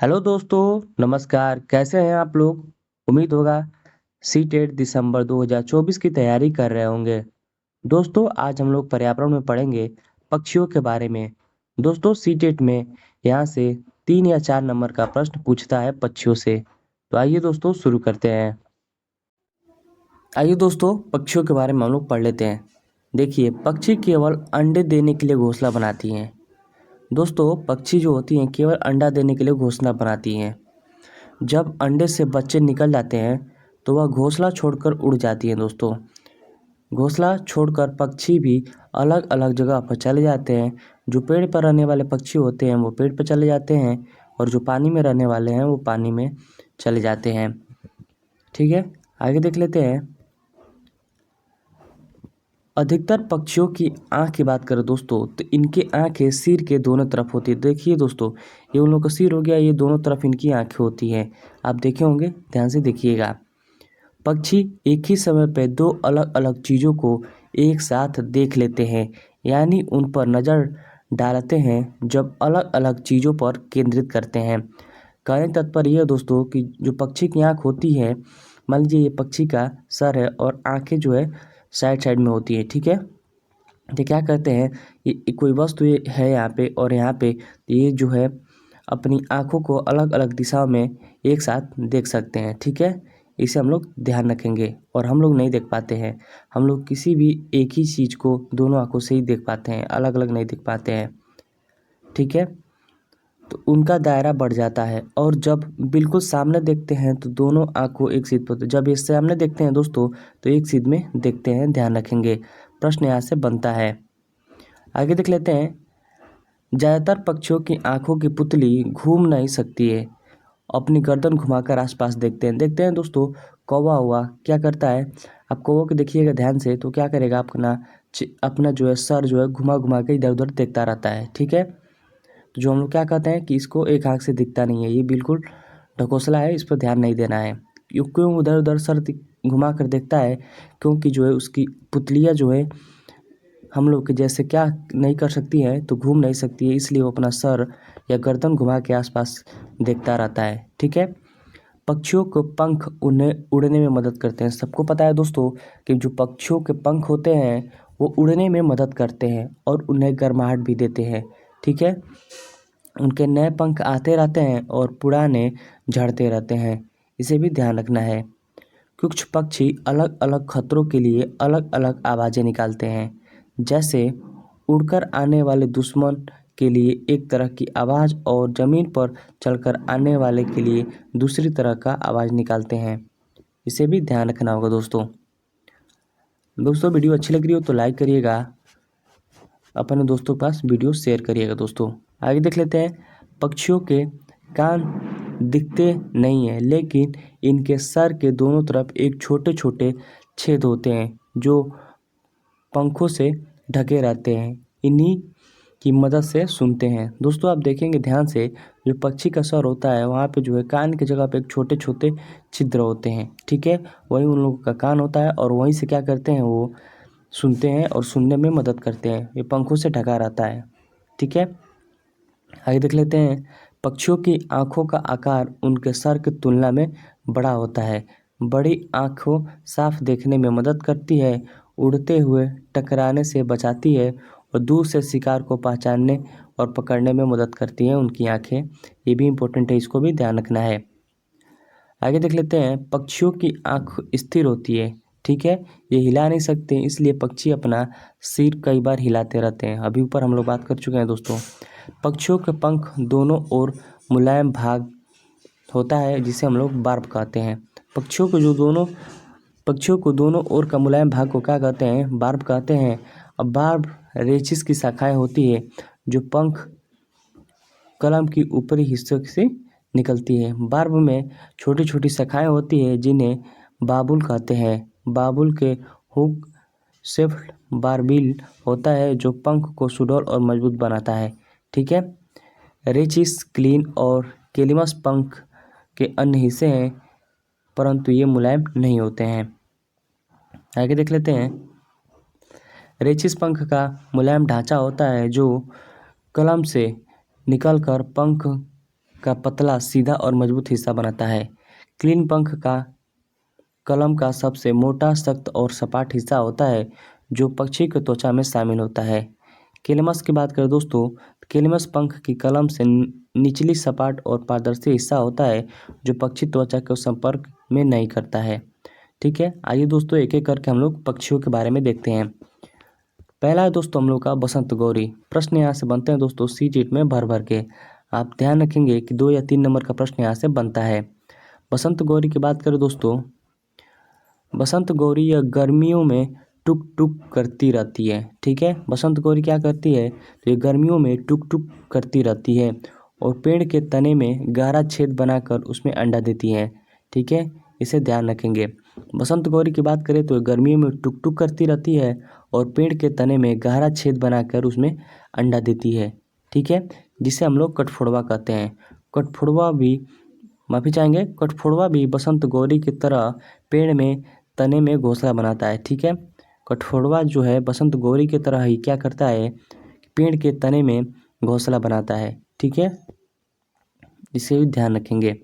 Hello दोस्तों, नमस्कार। कैसे हैं आप लोग? उम्मीद होगा सीटेट दिसंबर 2024 की तैयारी कर रहे होंगे। दोस्तों, आज हम लोग पर्यावरण में पढ़ेंगे पक्षियों के बारे में। दोस्तों, सीटेट में यहाँ से 3 या 4 नंबर का प्रश्न पूछता है पक्षियों से। तो आइए दोस्तों शुरू करते हैं। आइए दोस्तों, पक्षियों के बारे में हम लोग पढ़ लेते हैं। देखिए, पक्षी केवल अंडे देने के लिए घोंसला बनाती हैं। दोस्तों, पक्षी जो होती हैं केवल अंडा देने के लिए घोंसला बनाती हैं। जब अंडे से बच्चे निकल जाते हैं तो वह घोंसला छोड़कर उड़ जाती हैं। दोस्तों, घोंसला छोड़कर पक्षी भी अलग अलग जगह पर चले जाते हैं। जो पेड़ पर रहने वाले पक्षी होते हैं वो पेड़ पर चले जाते हैं और जो पानी में रहने वाले हैं वो पानी में चले जाते हैं। ठीक है, आगे देख लेते हैं। अधिकतर पक्षियों की आँख की बात करें दोस्तों तो इनकी आँखें सिर के दोनों तरफ होती है। देखिए दोस्तों, ये उन लोगों का सिर हो गया, ये दोनों तरफ इनकी आँखें होती हैं। आप देखे होंगे, ध्यान से देखिएगा। पक्षी एक ही समय पे दो अलग अलग चीज़ों को एक साथ देख लेते हैं, यानी उन पर नज़र डालते हैं जब अलग अलग चीज़ों पर केंद्रित करते हैं। कहने का तात्पर्य यह है दोस्तों कि जो पक्षी की आँख होती है, मान लीजिए ये पक्षी का सर है और आँखें जो है साइड साइड में होती है। ठीक है, तो क्या करते हैं, ये कोई वस्तु ये है यहाँ पे और यहाँ पे, ये जो है अपनी आँखों को अलग अलग दिशाओं में एक साथ देख सकते हैं। ठीक है, इसे हम लोग ध्यान रखेंगे। और हम लोग नहीं देख पाते हैं, हम लोग किसी भी एक ही चीज़ को दोनों आँखों से ही देख पाते हैं, अलग अलग नहीं देख पाते हैं। ठीक है, तो उनका दायरा बढ़ जाता है। और जब बिल्कुल सामने देखते हैं तो दोनों आँखों एक सीध पर, जब ये सामने देखते हैं दोस्तों तो एक सीध में देखते हैं, ध्यान रखेंगे। प्रश्न यहाँ से बनता है। आगे देख लेते हैं। ज़्यादातर पक्षियों की आंखों की पुतली घूम नहीं सकती है, अपनी गर्दन घुमाकर आसपास देखते हैं दोस्तों। कौवा हुआ, क्या करता है, आप कौवा को देखिएगा ध्यान से तो क्या करेगा, अपना जो है सर जो है घुमा घुमा के इधर उधर देखता रहता है। ठीक है, तो जो हम लोग क्या कहते हैं कि इसको एक आँख से दिखता नहीं है, ये बिल्कुल ढकोसला है, इस पर ध्यान नहीं देना है। क्यों उधर उधर सर घुमा कर देखता है, क्योंकि जो है उसकी पुतलियाँ जो है हम लोग के जैसे क्या नहीं कर सकती है, तो घूम नहीं सकती है, इसलिए वो अपना सर या गर्दन घुमा के आसपास देखता रहता है। ठीक है, पक्षियों को पंख उन्हें उड़ने में मदद करते हैं। सबको पता है दोस्तों कि जो पक्षियों के पंख होते हैं वो उड़ने में मदद करते हैं और उन्हें गर्माहट भी देते हैं। ठीक है, उनके नए पंख आते रहते हैं और पुराने झड़ते रहते हैं, इसे भी ध्यान रखना है। कुछ पक्षी अलग अलग खतरों के लिए अलग अलग आवाज़ें निकालते हैं, जैसे उड़कर आने वाले दुश्मन के लिए एक तरह की आवाज़ और ज़मीन पर चलकर आने वाले के लिए दूसरी तरह का आवाज़ निकालते हैं, इसे भी ध्यान रखना होगा दोस्तों। वीडियो अच्छी लग रही हो तो लाइक करिएगा, अपने दोस्तों के पास वीडियो शेयर करिएगा दोस्तों। आगे देख लेते हैं। पक्षियों के कान दिखते नहीं हैं, लेकिन इनके सर के दोनों तरफ एक छोटे छोटे छेद होते हैं जो पंखों से ढके रहते हैं, इन्हीं की मदद से सुनते हैं। दोस्तों, आप देखेंगे ध्यान से, जो पक्षी का सर होता है वहाँ पे जो है कान की जगह पे एक छोटे छोटे छिद्र होते हैं। ठीक है, वही उन लोगों का कान होता है और वहीं से क्या करते हैं, वो सुनते हैं और सुनने में मदद करते हैं। ये पंखों से ढका रहता है। ठीक है, आगे देख लेते हैं। पक्षियों की आँखों का आकार उनके सर की तुलना में बड़ा होता है। बड़ी आँखों साफ देखने में मदद करती है, उड़ते हुए टकराने से बचाती है और दूर से शिकार को पहचानने और पकड़ने में मदद करती हैं उनकी आँखें। ये भी इम्पोर्टेंट है, इसको भी ध्यान रखना है। आगे देख लेते हैं। पक्षियों की आँख स्थिर होती है। ठीक है, ये हिला नहीं सकते, इसलिए पक्षी अपना सिर कई बार हिलाते रहते हैं। अभी ऊपर हम लोग बात कर चुके हैं दोस्तों। पक्षियों के पंख दोनों ओर मुलायम भाग होता है, जिसे हम लोग बार्ब कहते हैं। पक्षियों को दोनों ओर का मुलायम भाग को क्या कहते हैं, बार्ब कहते हैं। अब बार्ब रेचिस की शाखाएं होती है जो पंख कलम की ऊपरी हिस्से से निकलती है। बार्ब में छोटी छोटी शाखाएं होती है जिन्हें बाबुल कहते हैं। बाबुल के हुक शेफ्ट बारबिल होता है जो पंख को सुडौल और मजबूत बनाता है। ठीक है, रेचिस, क्लीन और केलिमस पंख के अन्य हिस्से हैं, परंतु ये मुलायम नहीं होते हैं। आगे देख लेते हैं। रेचिस पंख का मुलायम ढांचा होता है जो कलम से निकलकर पंख का पतला, सीधा और मजबूत हिस्सा बनाता है। क्लीन पंख का कलम का सबसे मोटा, सख्त और सपाट हिस्सा होता है जो पक्षी की त्वचा में शामिल होता है। कैलमस की बात करें दोस्तों, कैलमस पंख की कलम से निचली, सपाट और पारदर्शी हिस्सा होता है जो पक्षी त्वचा के संपर्क में नहीं करता है। ठीक है, आइए दोस्तों एक एक करके हम लोग पक्षियों के बारे में देखते हैं। पहला है दोस्तों हम लोग का बसंत गौरी। प्रश्न यहाँ से बनते हैं दोस्तों सीट में भर भर के। आप ध्यान रखेंगे कि 2 या 3 नंबर का प्रश्न यहाँ से बनता है। बसंत गौरी की बात करें दोस्तों, बसंत गौरी यह गर्मियों में टुक टुक करती रहती है। ठीक है, बसंत गौरी क्या करती है, तो ये गर्मियों में टुक टुक करती रहती है और पेड़ के तने में गहरा छेद बनाकर उसमें अंडा देती है। ठीक है, इसे ध्यान रखेंगे। बसंत गौरी की बात करें तो गर्मियों में टुक टुक करती रहती है और पेड़ के तने में गहरा छेद बनाकर उसमें अंडा देती है। ठीक है, जिसे हम लोग कठफोड़वा कहते हैं। कठफोड़वा भी, माफ़ी चाहेंगे, कठफोड़वा भी बसंत गौरी की तरह पेड़ में तने में घोंसला बनाता है। ठीक है, कठफोड़वा जो है बसंत गौरी की तरह ही क्या करता है, पेड़ के तने में घोंसला बनाता है। ठीक है, इसे भी ध्यान रखेंगे।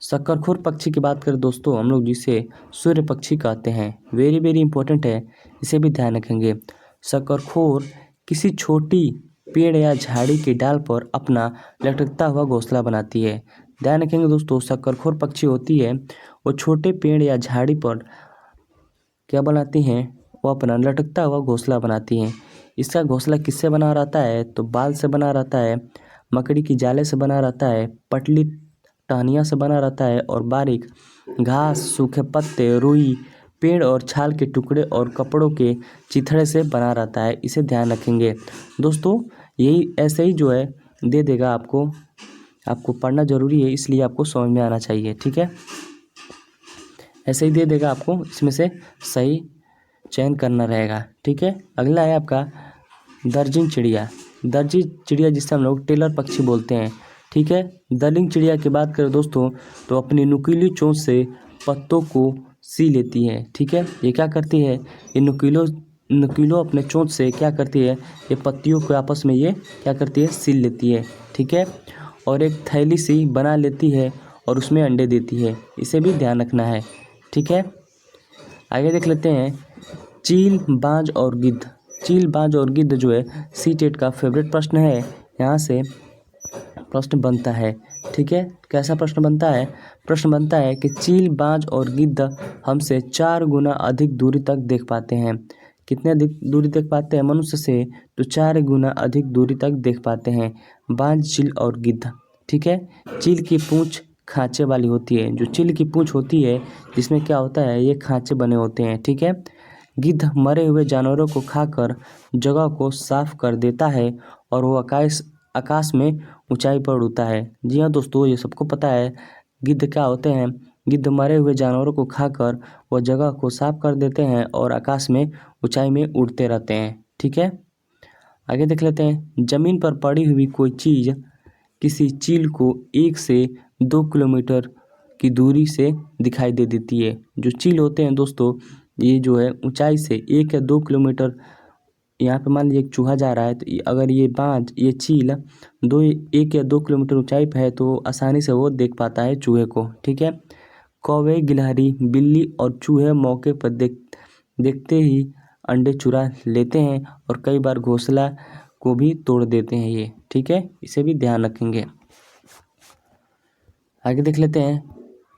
सक्करखोर पक्षी की बात करें दोस्तों हम लोग, जिसे सूर्य पक्षी कहते हैं, वेरी वेरी इंपॉर्टेंट है, इसे भी ध्यान रखेंगे। सक्करखोर किसी छोटी पेड़ या झाड़ी की डाल पर अपना लटकता हुआ घोंसला बनाती है। ध्यान रखेंगे दोस्तों, सक्करखोर पक्षी होती है वो छोटे पेड़ या झाड़ी पर क्या बनाती हैं, वो अपना लटकता हुआ घोंसला बनाती हैं। इसका घोंसला किससे बना रहता है, तो बाल से बना रहता है, मकड़ी की जाले से बना रहता है, पतली टहनियाँ से बना रहता है और बारीक घास, सूखे पत्ते, रुई, पेड़ और छाल के टुकड़े और कपड़ों के चिथड़े से बना रहता है। इसे ध्यान रखेंगे दोस्तों। यही ऐसे ही जो है दे देगा आपको पढ़ना जरूरी है, इसलिए आपको समझ में आना चाहिए। ठीक है, ऐसे ही दे देगा आपको, इसमें से सही चयन करना रहेगा। ठीक है, अगला है आपका दर्जिन चिड़िया। दर्जिन चिड़िया जिसे हम लोग टेलर पक्षी बोलते हैं। ठीक है, दर्जिन चिड़िया की बात करें दोस्तों तो अपनी नुकीली चोंच से पत्तों को सी लेती है। ठीक है, ये क्या करती है, ये नुकीलो अपने चोंच से क्या करती है, ये पत्तियों को आपस में ये क्या करती है, सील लेती है। ठीक है, और एक थैली सी बना लेती है और उसमें अंडे देती है। इसे भी ध्यान रखना है। ठीक है, आगे देख लेते हैं चील, बाज और गिद्ध। चील, बाज और गिद्ध जो है सीटेट का फेवरेट प्रश्न है। यहाँ से प्रश्न बनता है। ठीक है, कैसा प्रश्न बनता है, प्रश्न बनता है कि चील, बाज और गिद्ध हमसे 4 गुना अधिक दूरी तक देख पाते हैं। कितने अधिक दूरी देख पाते हैं मनुष्य से, तो 4 गुना अधिक दूरी तक देख पाते हैं बाज, चील और गिद्ध। ठीक है, चील की पूंछ खांचे वाली होती है। जो चील की पूंछ होती है जिसमें क्या होता है, ये खांचे बने होते हैं। ठीक है, गिद्ध मरे हुए जानवरों को खाकर जगह को साफ कर देता है और वो आकाश में ऊंचाई पर उड़ता है। जी हाँ दोस्तों, ये सबको पता है गिद्ध क्या होते हैं। गिद्ध मरे हुए जानवरों को खाकर वह जगह को साफ कर देते हैं और आकाश में ऊंचाई में उड़ते रहते हैं। ठीक है, आगे देख लेते हैं जमीन पर पड़ी हुई कोई चीज़ किसी चील को 1 से 2 किलोमीटर की दूरी से दिखाई दे देती है। जो चील होते हैं दोस्तों, ये जो है ऊंचाई से 1 या 2 किलोमीटर, यहाँ पे मान लीजिए एक चूहा जा रहा है, तो अगर ये चील 1 या 2 किलोमीटर ऊंचाई पे है तो आसानी से वो देख पाता है चूहे को। ठीक है, कौवे, गिलहरी, बिल्ली और चूहे मौके पर देखते ही अंडे चुरा लेते हैं और कई बार घोंसला को भी तोड़ देते हैं ये। ठीक है, इसे भी ध्यान रखेंगे। आगे देख लेते हैं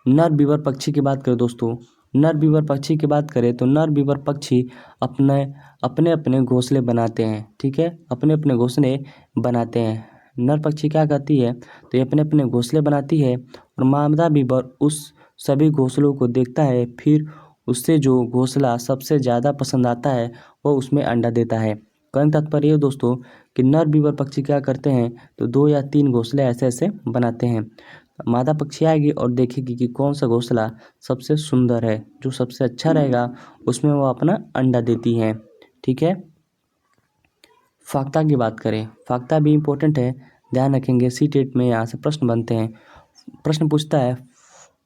नर बीवर पक्षी की बात करें दोस्तों। नर बीवर पक्षी की बात करें तो नर बीवर पक्षी अपने अपने घोंसले बनाते हैं। ठीक है, अपने अपने घोंसले बनाते हैं। नर पक्षी क्या करती है, तो ये अपने अपने घोंसले बनाती है और मादा बीवर उस सभी घोंसलों को देखता है, फिर उससे जो घोंसला सबसे ज़्यादा पसंद आता है वो उसमें अंडा देता है। कहने तात्पर्य दोस्तों कि नर बीवर पक्षी क्या करते हैं, तो 2 या 3 घोंसले ऐसे ऐसे बनाते हैं। मादा पक्षी आएगी और देखेगी कि कौन सा घोंसला सबसे सुंदर है, जो सबसे अच्छा रहेगा उसमें वो अपना अंडा देती है। ठीक है, फाख्ता की बात करें, फाख्ता भी इम्पोर्टेंट है, ध्यान रखेंगे। सीटेट में यहाँ से प्रश्न बनते हैं। प्रश्न पूछता है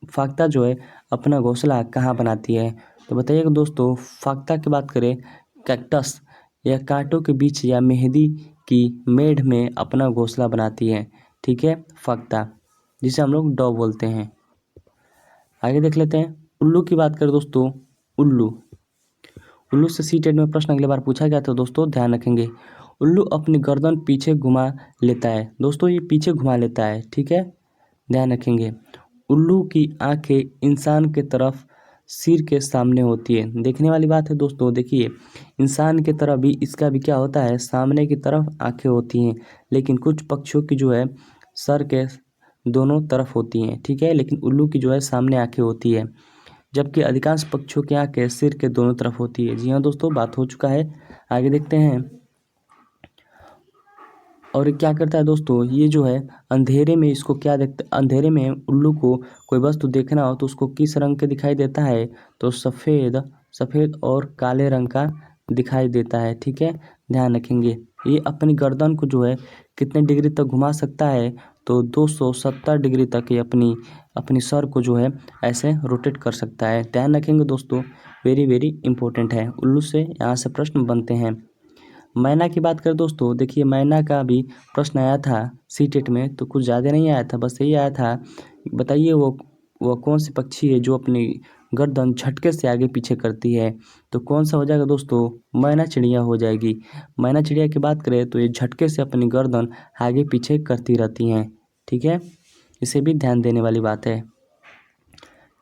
फाख्ता जो है अपना घोंसला कहाँ बनाती है, तो बताइएगा दोस्तों। फाख्ता की बात करें कैक्टस या कांटों के बीच या मेहंदी की मेढ़ में अपना घोंसला बनाती है। ठीक है, फाख्ता। जिसे हम लोग डॉ बोलते हैं। आगे देख लेते हैं उल्लू की बात करें दोस्तों। उल्लू उल्लू से सीटेट में प्रश्न अगले बार पूछा गया था दोस्तों, ध्यान रखेंगे। उल्लू अपनी गर्दन पीछे घुमा लेता है। दोस्तों ये पीछे घुमा लेता है, ठीक है, ध्यान रखेंगे। उल्लू की आंखें इंसान के तरफ सिर के सामने होती है। देखने वाली बात है दोस्तों, देखिए इंसान की तरह भी इसका भी क्या होता है, सामने की तरफ आंखें होती हैं, लेकिन कुछ पक्षियों की जो है सर के दोनों तरफ होती हैं, ठीक है, लेकिन उल्लू की जो है सामने आंखें होती है, जबकि अधिकांश पक्षियों की आंखें सिर के दोनों तरफ होती है। जी हाँ दोस्तों, बात हो चुका है। आगे देखते हैं। और क्या करता है दोस्तों, ये जो है अंधेरे में इसको क्या देखता, अंधेरे में उल्लू को कोई वस्तु देखना हो तो उसको किस रंग के दिखाई देता है, तो सफ़ेद और काले रंग का दिखाई देता है, ठीक है, ध्यान रखेंगे। ये अपनी गर्दन को जो है कितने डिग्री तक घुमा सकता है, तो 270 डिग्री तक ये अपनी सर को जो है ऐसे रोटेट कर सकता है। ध्यान रखेंगे दोस्तों, वेरी वेरी इंपॉर्टेंट है। उल्लू से यहाँ से प्रश्न बनते हैं। मैना की बात करें दोस्तों, देखिए मैना का भी प्रश्न आया था सीटेट में, तो कुछ ज़्यादा नहीं आया था, बस यही आया था, बताइए वो कौन सी पक्षी है जो अपनी गर्दन झटके से आगे पीछे करती है, तो कौन सा हो जाएगा दोस्तों, मैना चिड़िया हो जाएगी। मैना चिड़िया की बात करें तो ये झटके से अपनी गर्दन आगे पीछे करती रहती हैं, ठीक है, इसे भी ध्यान देने वाली बात है।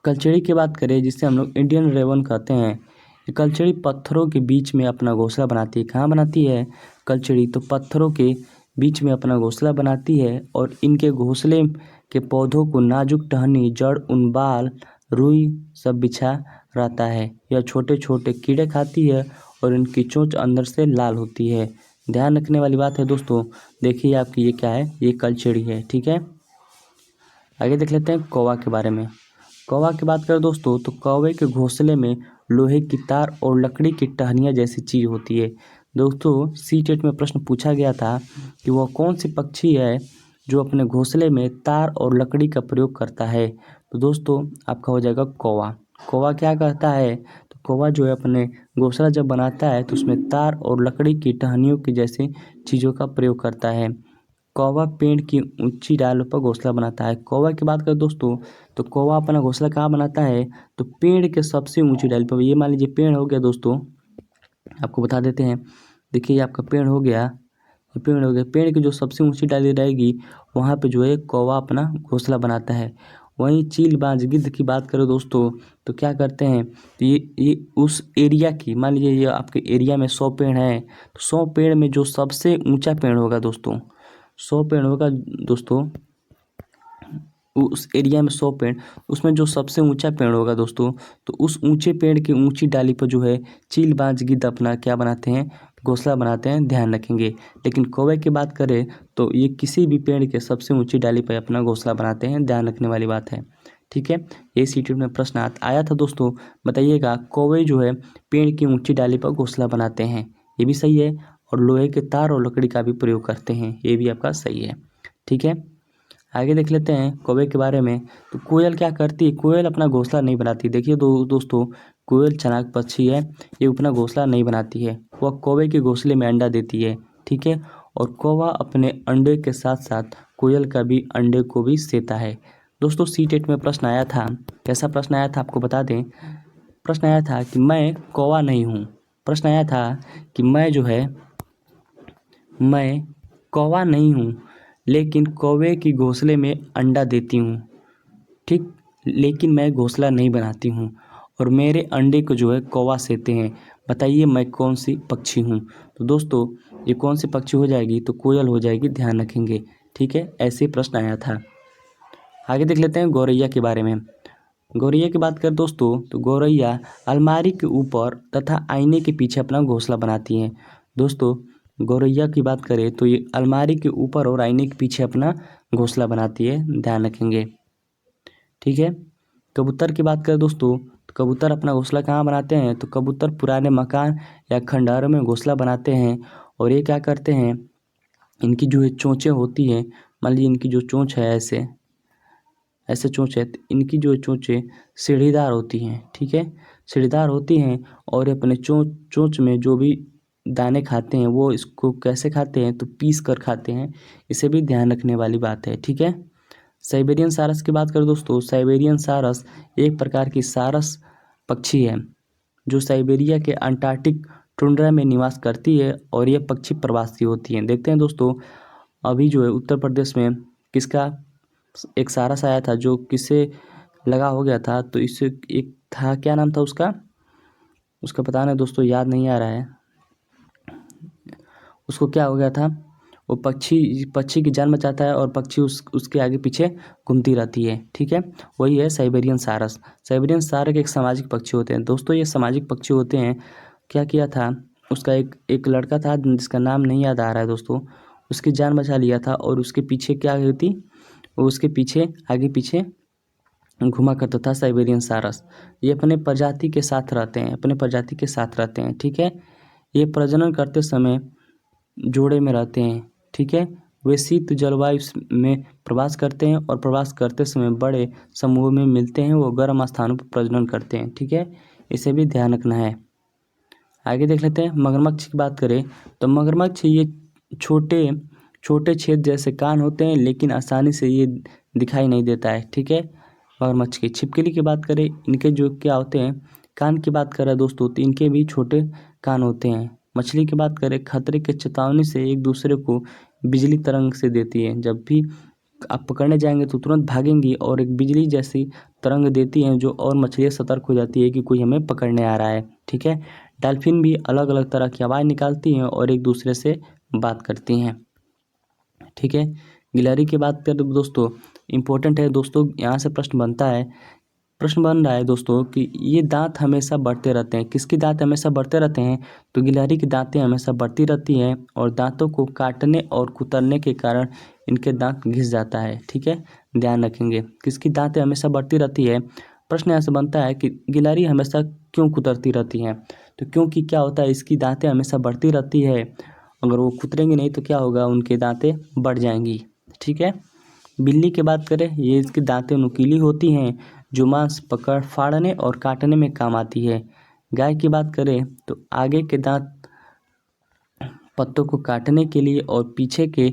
कलचड़ी की बात करें, जिसे हम लोग इंडियन रेवन कहते हैं, ये कलचड़ी पत्थरों के बीच में अपना घोंसला बनाती है। कहाँ बनाती है कलचड़ी, तो पत्थरों के बीच में अपना घोंसला बनाती है, और इनके घोंसले के पौधों को नाजुक टहनी, जड़, उन, बाल, रुई सब बिछा रहता है। यह छोटे छोटे कीड़े खाती है और इनकी चोंच अंदर से लाल होती है। ध्यान रखने वाली बात है दोस्तों, देखिए आपकी ये क्या है, ये कलचड़ी है, ठीक है। आगे देख लेते हैं कौवा के बारे में। कौवा की बात करें दोस्तों, तो कौवे के घोंसले में लोहे की तार और लकड़ी की टहनियाँ जैसी चीज़ होती है। दोस्तों सीटेट में प्रश्न पूछा गया था कि वह कौन सी पक्षी है जो अपने घोंसले में तार और लकड़ी का प्रयोग करता है, तो दोस्तों आपका हो जाएगा कौवा। कौवा क्या करता है, तो कौवा जो है अपने घोंसला जब बनाता है तो उसमें तार और लकड़ी की टहनियों की जैसी चीज़ों का प्रयोग करता है। कौवा पेड़ की ऊंची डालों पर घोंसला बनाता है। कौवा की बात करें दोस्तों, तो कौवा अपना घोंसला कहाँ बनाता है, तो पेड़ के सबसे ऊंची डाली पर। ये मान लीजिए पेड़ हो गया दोस्तों, आपको बता देते हैं, देखिए ये आपका पेड़ हो गया, ये पेड़ हो गया, पेड़ की जो सबसे ऊंची डाली रहेगी वहाँ पे जो है कौवा अपना घोंसला बनाता है। वहीं चील, बाज, गिद्ध की बात करो दोस्तों, तो क्या करते हैं, तो ये उस एरिया की, मान लीजिए ये आपके एरिया में 100 पेड़ हैं, तो 100 पेड़ में जो सबसे ऊंचा पेड़ होगा दोस्तों, 100 पेड़ होगा दोस्तों, उस एरिया में 100 पेड़, उसमें जो सबसे ऊंचा पेड़ होगा दोस्तों, तो उस ऊंचे पेड़ की ऊंची डाली पर जो है चील, बाज, गिद्ध अपना क्या बनाते हैं, घोंसला बनाते हैं, ध्यान रखेंगे। लेकिन कौवे की बात करें तो ये किसी भी पेड़ के सबसे ऊंची डाली पर अपना घोंसला बनाते हैं, ध्यान रखने वाली बात है, ठीक है। ये सीटी में प्रश्न आया था दोस्तों, बताइएगा कौवे जो है पेड़ की ऊंची डाली पर घोंसला बनाते हैं, ये भी सही है, और लोहे के तार और लकड़ी का भी प्रयोग करते हैं, ये भी आपका सही है, ठीक है। आगे देख लेते हैं कौवे के बारे में। तो कोयल क्या करती है, कोयल अपना घोंसला नहीं बनाती। देखिए दोस्तों, कोयल चालाक पक्षी है, ये अपना घोंसला नहीं बनाती है, वह कौवे के घोंसले में अंडा देती है, ठीक है, और कौवा अपने अंडे के साथ साथ कोयल का भी अंडे को भी सेता है। दोस्तों सीटेट में प्रश्न आया था, कैसा प्रश्न आया था आपको बता दें, प्रश्न आया था कि मैं कौवा नहीं हूँ, प्रश्न आया था कि मैं जो है मैं कौवा नहीं हूँ, लेकिन कौवे की घोंसले में अंडा देती हूँ, ठीक, लेकिन मैं घोंसला नहीं बनाती हूँ, और मेरे अंडे को जो है कौवा सेते हैं, बताइए मैं कौन सी पक्षी हूँ। तो दोस्तों ये कौन सी पक्षी हो जाएगी, तो कोयल हो जाएगी, ध्यान रखेंगे, ठीक है, ऐसे प्रश्न आया था। आगे देख लेते हैं गौरैया के बारे में। गौरैया की बात करें दोस्तों, तो गौरैया अलमारी के ऊपर तथा आईने के पीछे अपना घोंसला बनाती हैं। दोस्तों गौरैया की बात करें तो ये अलमारी के ऊपर और आईने के पीछे अपना घोंसला बनाती है, ध्यान रखेंगे, ठीक है। कबूतर की बात करें दोस्तों, तो कबूतर अपना घोंसला कहाँ बनाते हैं, तो कबूतर पुराने मकान या खंडहरों में घोंसला बनाते हैं, और ये क्या करते हैं, इनकी जो है चोंचें होती हैं, मान लीजिए इनकी जो चोंच है ऐसे चोंच है, तो इनकी जो चोंचें सीढ़ीदार होती हैं, ठीक है, सीढ़ीदार होती हैं, और ये अपने चोंच में जो भी दाने खाते हैं वो इसको कैसे खाते हैं, तो पीस कर खाते हैं, इसे भी ध्यान रखने वाली बात है, ठीक है। साइबेरियन सारस की बात करें दोस्तों, साइबेरियन सारस एक प्रकार की सारस पक्षी है जो साइबेरिया के अंटार्कटिक टुंड्रा में निवास करती है और यह पक्षी प्रवासी होती है। देखते हैं दोस्तों, अभी जो है उत्तर प्रदेश में किसका एक सारस आया था जो किससे लगा हो गया था, तो इससे एक था, क्या नाम था उसका, पता नहीं दोस्तों, याद नहीं आ रहा है। उसको क्या हो गया था, वो पक्षी की जान बचाता है और पक्षी उसके आगे पीछे घूमती रहती है। ठीक है, वही है साइबेरियन सारस। साइबेरियन सारस एक सामाजिक पक्षी होते हैं दोस्तों, ये सामाजिक पक्षी होते हैं। क्या किया था, उसका एक लड़का था जिसका नाम नहीं याद आ रहा है दोस्तों, उसकी जान बचा लिया था और उसके पीछे क्या होती, वो उसके पीछे आगे पीछे घुमा करता था साइबेरियन सारस। ये अपने प्रजाति के साथ रहते हैं। ठीक है, ये प्रजनन करते समय जोड़े में रहते हैं। ठीक है, वे शीत जलवायु में प्रवास करते हैं और प्रवास करते समय बड़े समूह में मिलते हैं। वो गर्म स्थानों पर प्रजनन करते हैं। ठीक है, इसे भी ध्यान रखना है। आगे देख लेते हैं, मगरमच्छ की बात करें तो मगरमच्छ ये छोटे छोटे छेद जैसे कान होते हैं, लेकिन आसानी से ये दिखाई नहीं देता है। ठीक है, मगरमच्छ की। छिपकली की बात करें, इनके जो क्या होते हैं, कान की बात करें दोस्तों तो इनके भी छोटे कान होते हैं। मछली की बात करें, खतरे के चेतावनी से एक दूसरे को बिजली तरंग से देती है। जब भी आप पकड़ने जाएंगे तो तुरंत भागेंगी और एक बिजली जैसी तरंग देती हैं, जो और मछलियाँ सतर्क हो जाती है कि कोई हमें पकड़ने आ रहा है। ठीक है, डॉल्फिन भी अलग अलग तरह की आवाज़ निकालती हैं और एक दूसरे से बात करती हैं। ठीक है, गिलहरी की बात करें तो दोस्तों इम्पोर्टेंट है दोस्तों, यहाँ से प्रश्न बन रहा है दोस्तों कि ये दांत हमेशा बढ़ते रहते हैं। किसके दांत हमेशा बढ़ते रहते हैं, तो गिलहरी की दांतें हमेशा बढ़ती रहती हैं और दांतों को काटने और कुतरने के कारण इनके दांत घिस जाता है। ठीक है, ध्यान रखेंगे, किसकी दांतें हमेशा बढ़ती रहती है। प्रश्न यहाँ से बनता है कि गिलहरी हमेशा क्यों कुतरती रहती हैं, तो क्योंकि क्या होता है, इसकी दांतें हमेशा बढ़ती रहती है। अगर वो कुतरेंगे नहीं तो क्या होगा, उनके दांतें बढ़ जाएंगी। ठीक है, बिल्ली की बात करें, ये इसकी दांतें नुकीली होती हैं जो मांस पकड़ फाड़ने और काटने में काम आती है। गाय की बात करें तो आगे के दांत पत्तों को काटने के लिए और पीछे के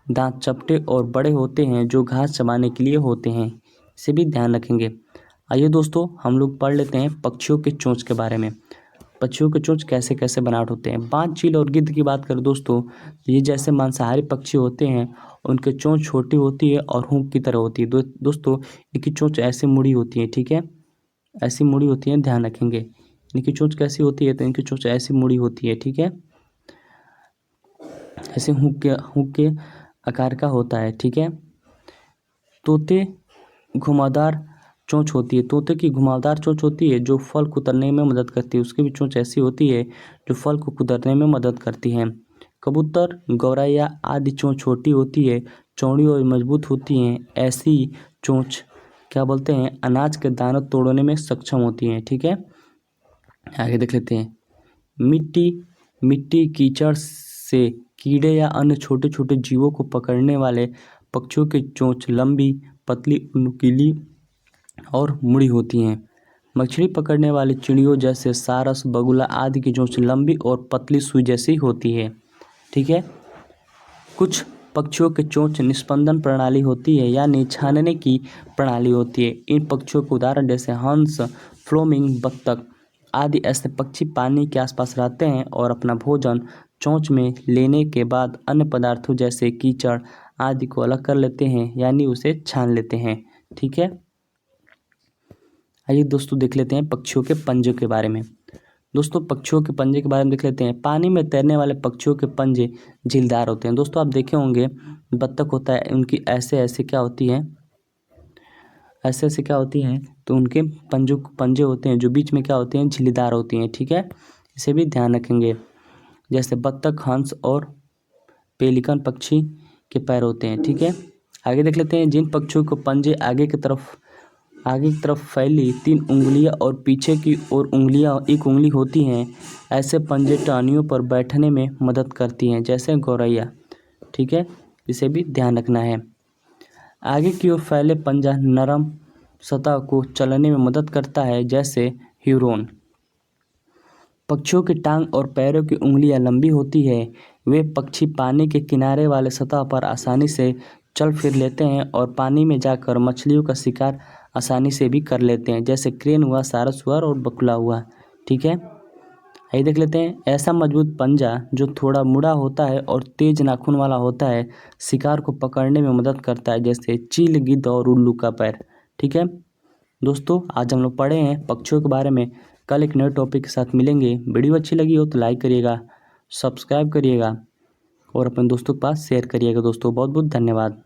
दांत चपटे और बड़े होते हैं जो घास चबाने के लिए होते हैं। इसे भी ध्यान रखेंगे। आइए दोस्तों, हम लोग पढ़ लेते हैं पक्षियों के चोंच के बारे में। पक्षियों के चोंच कैसे कैसे बनावट होते हैं। बाज, चील और गिद्ध की बात करें दोस्तों, ये जैसे मांसाहारी पक्षी होते हैं, उनके चोंच छोटी होती है और हुक की तरह होती है। दोस्तों इनकी चोंच ऐसे मुड़ी होती है। ठीक है, ऐसी मुड़ी होती है, ध्यान रखेंगे। इनकी चोंच कैसी होती है, तो इनकी चोंच ऐसी मुड़ी होती है। ठीक है, ऐसे हुक के आकार का होता है। ठीक है, तोते घुमावदार चोंच होती है। तोते की घुमावदार चोंच होती है जो फल कुतरने में मदद करती है। उसकी भी चोंच ऐसी होती है जो फल को कुतरने में मदद करती है। कबूतर, गौरैया आदि चोंच छोटी होती है, चौड़ी और मजबूत होती हैं। ऐसी चोंच क्या बोलते हैं, अनाज के दानों तोड़ने में सक्षम होती हैं। ठीक है, आगे देख लेते हैं। मिट्टी कीचड़ से कीड़े या अन्य छोटे छोटे जीवों को पकड़ने वाले पक्षियों की चोंच लंबी, पतली, नुकीली और मुड़ी होती हैं। मछली पकड़ने वाली चिड़ियों जैसे सारस, बगुला आदि की चोंच लंबी और पतली सुई जैसी होती है। ठीक है, कुछ पक्षियों की चोंच निस्पंदन प्रणाली होती है, यानी छानने की प्रणाली होती है। इन पक्षियों के उदाहरण जैसे हंस, फ्लोमिंग, बत्तख आदि ऐसे पक्षी पानी के आसपास रहते हैं और अपना भोजन चोंच में लेने के बाद अन्य पदार्थों जैसे कीचड़ आदि को अलग कर लेते हैं, यानी उसे छान लेते हैं। ठीक है, आइए दोस्तों देख लेते हैं पक्षियों के पंजे के बारे में। दोस्तों पक्षियों के पंजे के बारे में देख लेते हैं। पानी में तैरने वाले पक्षियों के पंजे झीलदार होते हैं। दोस्तों आप देखे होंगे बत्तख होता है, उनकी ऐसे क्या होती है, ऐसे क्या होती हैं, तो उनके पंजे होते हैं जो बीच में क्या होते हैं, झीलदार होती हैं। ठीक है, इसे भी ध्यान रखेंगे। जैसे बत्तख, हंस और पेलिकन पक्षी के पैर होते हैं। ठीक है, आगे देख लेते हैं। जिन पक्षियों को पंजे आगे की तरफ फैली 3 उंगलियां और पीछे की ओर एक उंगली होती हैं, ऐसे पंजे टहनियों पर बैठने में मदद करती हैं, जैसे गौरैया। ठीक है, इसे भी ध्यान रखना है। आगे की ओर फैले पंजा नरम सतह को चलने में मदद करता है, जैसे ह्यूरोन। पक्षियों की टांग और पैरों की उंगलियां लंबी होती है। वे पक्षी पानी के किनारे वाले सतह पर आसानी से चल फिर लेते हैं और पानी में जाकर मछलियों का शिकार आसानी से भी कर लेते हैं, जैसे क्रेन हुआ, सारस हुआ और बकुला हुआ। ठीक है, आइए देख लेते हैं। ऐसा मजबूत पंजा जो थोड़ा मुड़ा होता है और तेज नाखून वाला होता है, शिकार को पकड़ने में मदद करता है, जैसे चील, गिद्ध और उल्लू का पैर। ठीक है दोस्तों, आज हम लोग पढ़े हैं पक्षियों के बारे में। कल एक नए टॉपिक के साथ मिलेंगे। वीडियो अच्छी लगी हो तो लाइक करिएगा, सब्सक्राइब करिएगा और अपने दोस्तों के पास शेयर करिएगा। दोस्तों बहुत बहुत धन्यवाद।